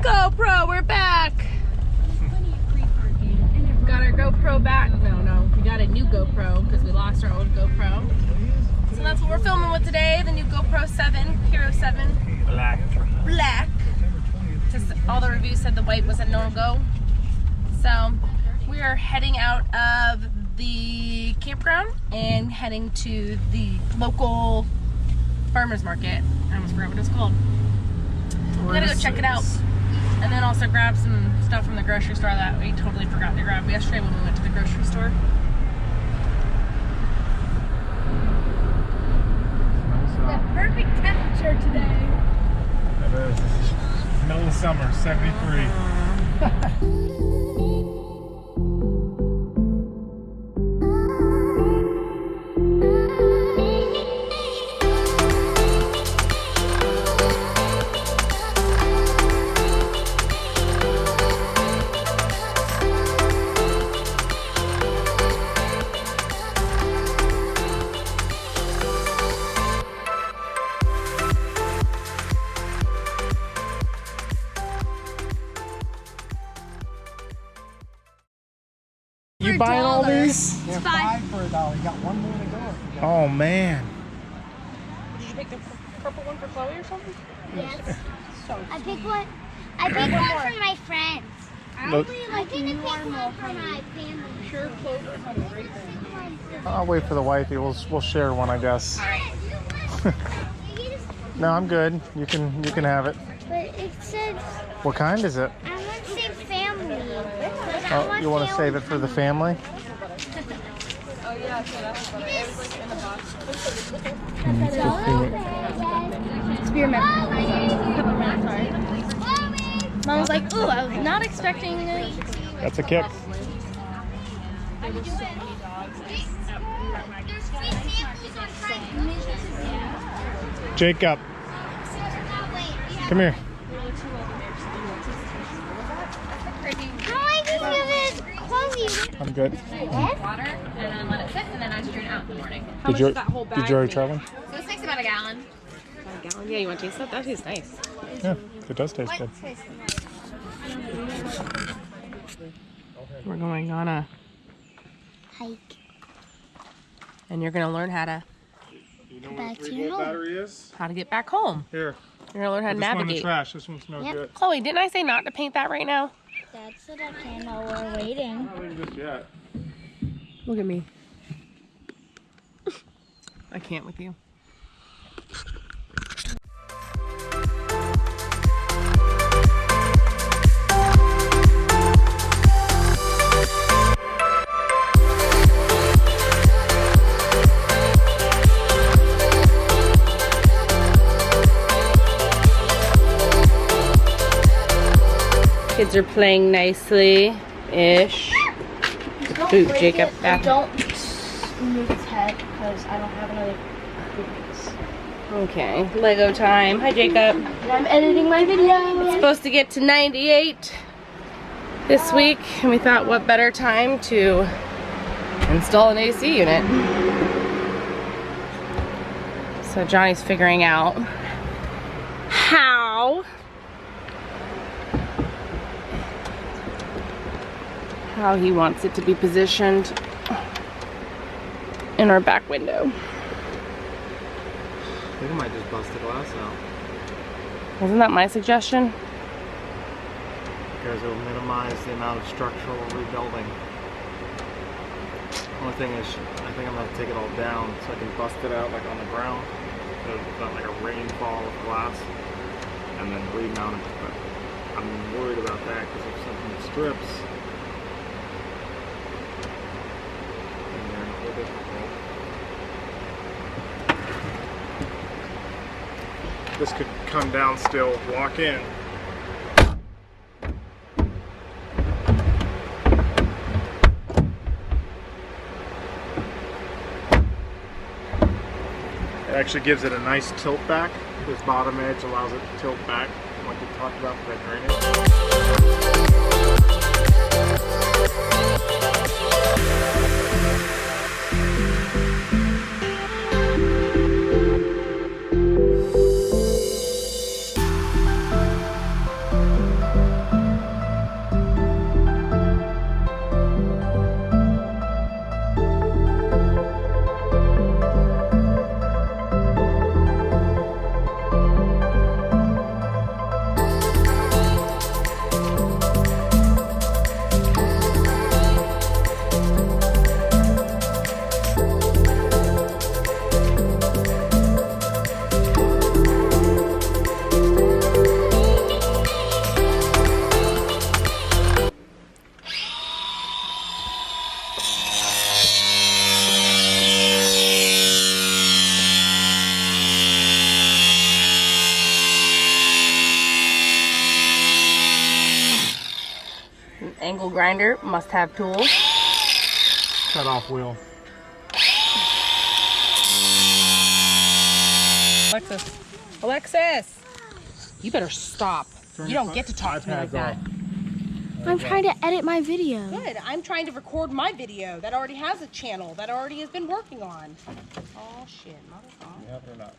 GoPro, we're back. Got our GoPro back. No, we got a new GoPro because we lost our old GoPro. So that's what we're filming with today, the new GoPro 7, Hero 7. Black. Just all the reviews said the white was a no-go. So we are heading out of the campground and heading to the local farmer's market. I almost forgot what it's called. We're gonna go check it out. And then also grab some stuff from the grocery store that we totally forgot to grab yesterday when we went to the grocery store. The perfect temperature today. It is. Middle of summer, 73. You buying all these? It's $5 for $1. You got one more to go. Oh man. Did you pick the purple one for Chloe or something? Yes. I picked one. I picked one for my friends. I Look. Didn't pick one for my family. Sure, Clover has a great thing. I'll wait for the wifey. We'll share one, I guess. All right. No, I'm good. You can have it. But it says What kind is it? I want to say family. Oh, you want to save it for the family? Oh yeah, so that's what it was like in the box. Spearmint. Sorry. Mom was like, "Ooh, I was not expecting it." That's a kick. Jacob, come here. I'm good. Water and then let it sit and then I strain it out in the morning. Did you already try one? So this takes about a gallon. A gallon? Yeah, you want to taste that? That tastes nice. Yeah, it does taste good. We're going on a Hike. and you're gonna learn how to You know Back to your home. battery is? get back home. Here. You're gonna learn how to This one in the navigate. trash. This one's no Yep. good. Chloe, didn't I say not to paint that right now? Dad said I can't know we're waiting. Not even just yet. Look at me. I can't with you. Kids are playing nicely-ish. Ooh, Jacob. Don't move its head because I don't have another piece. Okay, Lego time. Hi, Jacob. And I'm editing my video. Supposed to get to 98 this week, and we thought what better time to install an AC unit. So Johnny's figuring out how he wants it to be positioned in our back window. I think I might just bust the glass out. Wasn't that my suggestion? Because it will minimize the amount of structural rebuilding. Only thing is, I think I'm going to take it all down so I can bust it out like on the ground. So it's not like a rainfall of glass. And then remount it. But I'm worried about that because if something strips, then they're a little difficult. This could come down still, walk in. It actually gives it a nice tilt back. This bottom edge allows it to tilt back, like we talked about for that drainage. Angle grinder, must have tools. Cut off wheel. Alexis! You better stop. You don't get to talk to me like that. I'm trying to edit my video. Good. I'm trying to record my video that already has a channel that already has been working on. Oh shit, Yeah, they're not.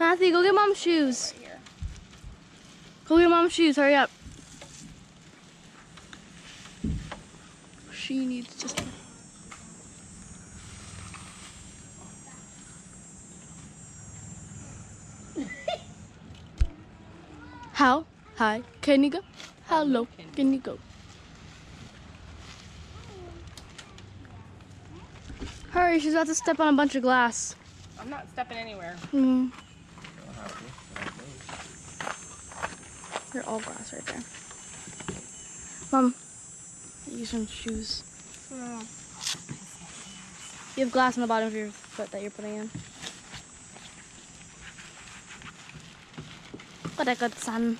Matthew, go get mom's shoes. Right here. Go get mom's shoes. Hurry up. She needs just. How high can you go? How low can you go? Hurry, she's about to step on a bunch of glass. I'm not stepping anywhere. They're all glass right there. Mom, use some shoes. You have glass on the bottom of your foot that you're putting in. What a good son.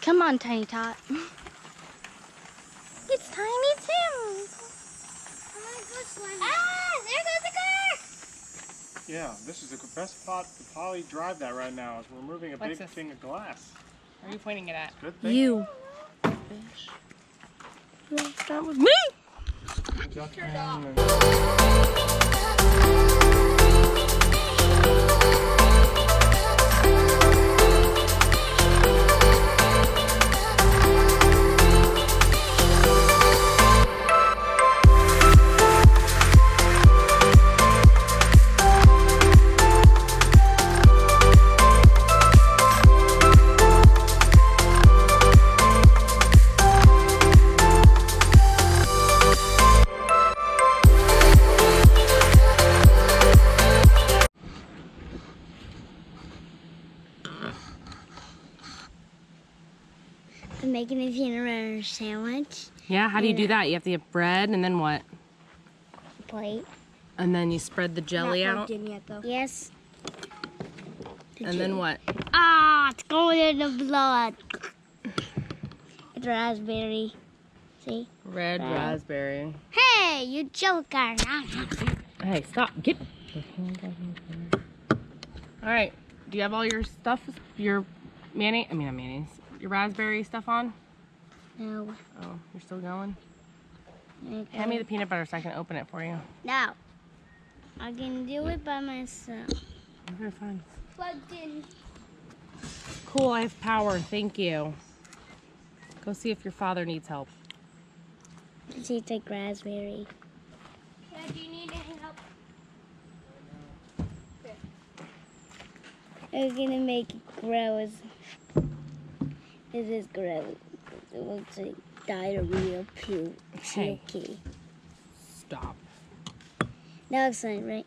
Come on, Tiny Tot. It's Tiny Tim. Ah, there goes the car! Yeah, this is the best spot to probably drive that right now. Is we're moving a What's big this? thing of glass. Where are you pointing it at? Good thing. You. Start with me. I'm making a peanut butter sandwich. Yeah, how do you do that? You have to get bread and then what? Plate. And then you spread the jelly Not out. plugged in yet, though. Yes. And then what? Ah, it's going in the blood. It's raspberry. See? Red raspberry. Hey, you joker. Hey, stop. Get. All right. Do you have all your stuff? Your mayonnaise? I mean, not mayonnaise. Your raspberry stuff on? No. Oh, you're still going? Okay. Hand me the peanut butter so I can open it for you. No. I can do it by myself. Okay, fine. Plugged in. Cool, I have power. Thank you. Go see if your father needs help. It tastes like raspberry. Yeah, do you need any help? I'm gonna make it grow. This is gross. It looks like diarrhea puke. Hey. Okay. Stop. That looks fine, right?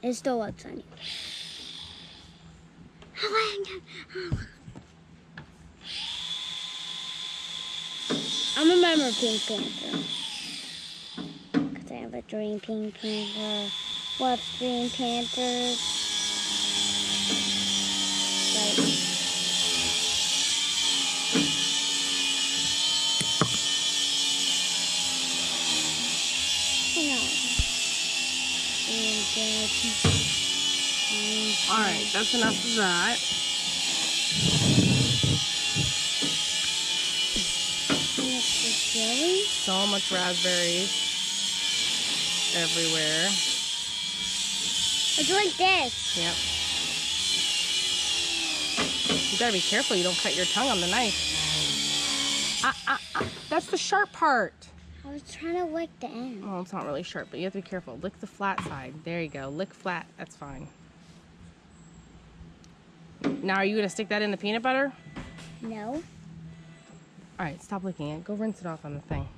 It still looks funny. I'm a member of Pink Panther. Because I have a dream Pink Panther. What's Dream Panthers? Like, All right, that's enough of that. So much raspberries everywhere. It's like this. Yep. You gotta be careful you don't cut your tongue on the knife. That's the sharp part. I was trying to lick the end. Well, it's not really sharp, but you have to be careful. Lick the flat side. There you go. Lick flat. That's fine. Now, are you gonna stick that in the peanut butter? No. All right, stop licking it. Go rinse it off on the thing.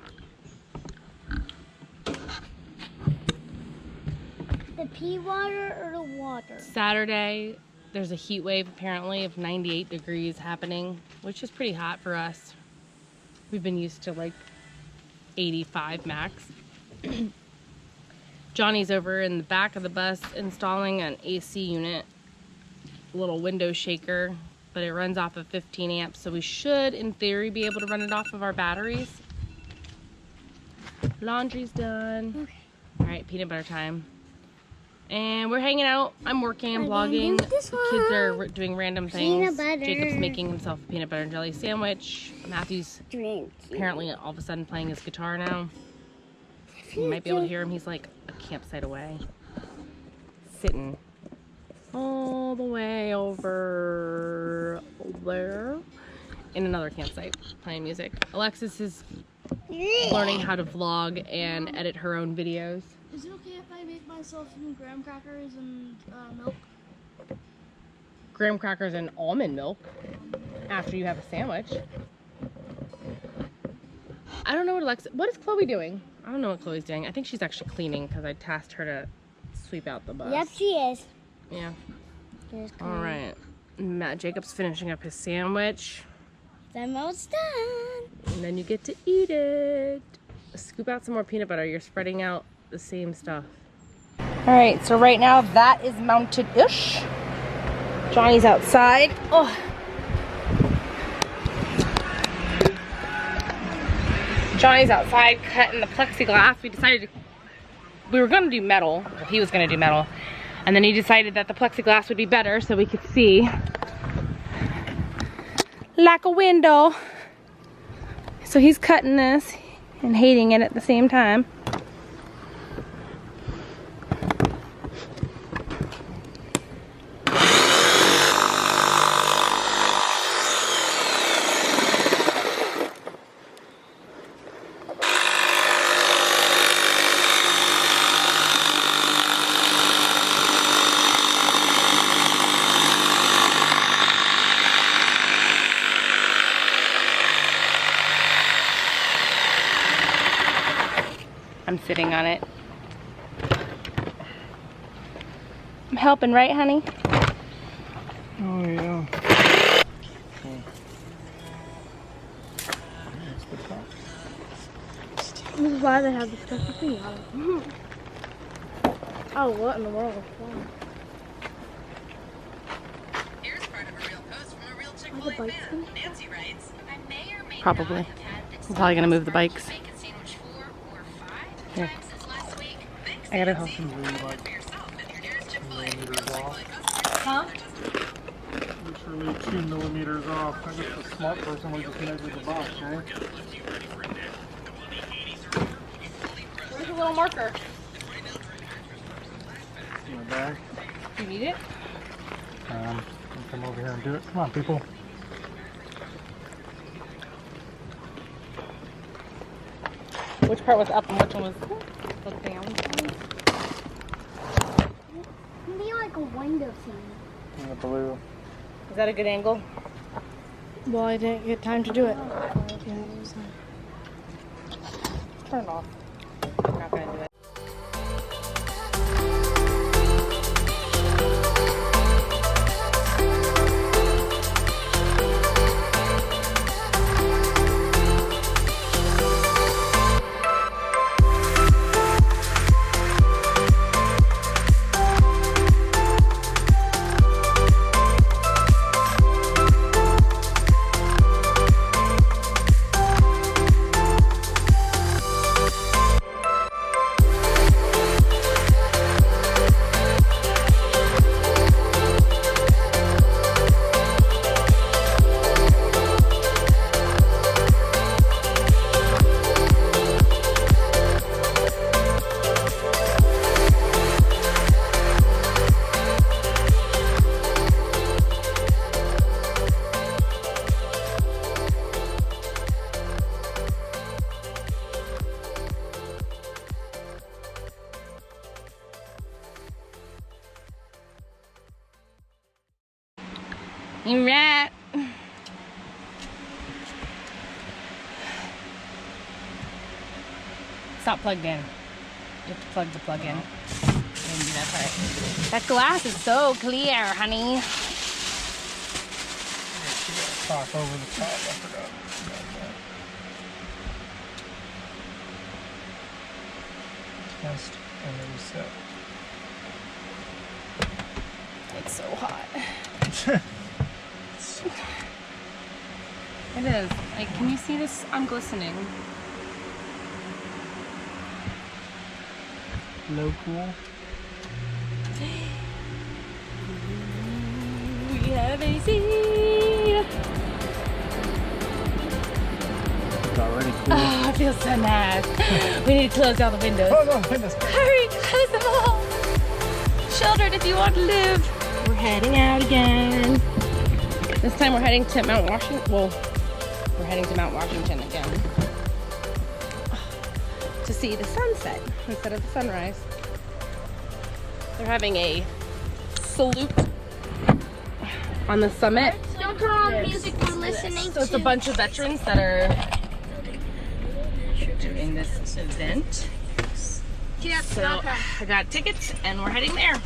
The pea water or the water? Saturday, there's a heat wave apparently of 98 degrees happening, which is pretty hot for us. We've been used to like 85 max. Johnny's over in the back of the bus installing an AC unit, a little window shaker, but it runs off of 15 amps, so we should, in theory, be able to run it off of our batteries. Laundry's done. Okay. All right, peanut butter time. And we're hanging out. I'm working, I'm vlogging. Kids are doing random things. Jacob's making himself a peanut butter and jelly sandwich. Matthew's apparently all of a sudden playing his guitar now. You might be able to hear him. He's like a campsite away. Sitting all the way over there in another campsite playing music. Alexis is learning how to vlog and edit her own videos. Is it okay if I make myself some graham crackers and milk? Graham crackers and almond milk after you have a sandwich. I don't know what is Chloe doing? I don't know what Chloe's doing. I think she's actually cleaning because I tasked her to sweep out the bus. Yep, she is. Yeah. All right. Matt Jacob's finishing up his sandwich. It's almost done. And then you get to eat it. Scoop out some more peanut butter. You're spreading out the same stuff. All right, so right now that is mounted-ish. Johnny's outside. Oh. Johnny's outside cutting the plexiglass. We were gonna do metal. Well, he was gonna do metal. And then he decided that the plexiglass would be better so we could see like a window. So he's cutting this and hating it at the same time. I'm sitting on it. I'm helping, right, honey? Oh, yeah. This is why they have the special thing on it. Oh, what in the world? Here's part of a real post from a real Chick-fil-A fan. Nancy writes, I may or may Probably. not have had this I'm probably gonna move the bikes. bacon sandwich 4 or 5 Here. times since last week. Thanks, I gotta Nancy. help him. Order for yourself at your nearest Chick-fil-A. Real Chick-fil-A customers. Huh? Literally 2 millimeters off. I guess the smart person would just measure the box, right? Where's the little marker? In the bag. Do you need it? Come over here and do it. Come on, people. Which part was up and which one was the down? Maybe like a window scene. In the blue. Is that a good angle? Well, I didn't get time to do it. Turn it off. I'm not gonna do it. You rat. It's not plugged in. You have to plug the plug in. And do that part. That glass is so clear, honey. Talk over the top. I forgot. Test. And then you set. It's so hot. It is. Like, can you see this? I'm glistening. Low cool. We have AC. It's already cool. Oh, I feel so nice. We need to close all the windows. Oh, no, goodness. Hurry, close them all. Children, if you want to live. We're heading out again. This time we're heading to Mount Washington. Well, we're heading to Mount Washington again to see the sunset instead of the sunrise. They're having a salute on the summit. Don't turn on music we're listening So it's a bunch of veterans that are doing this event. Get out So I got tickets and we're heading there.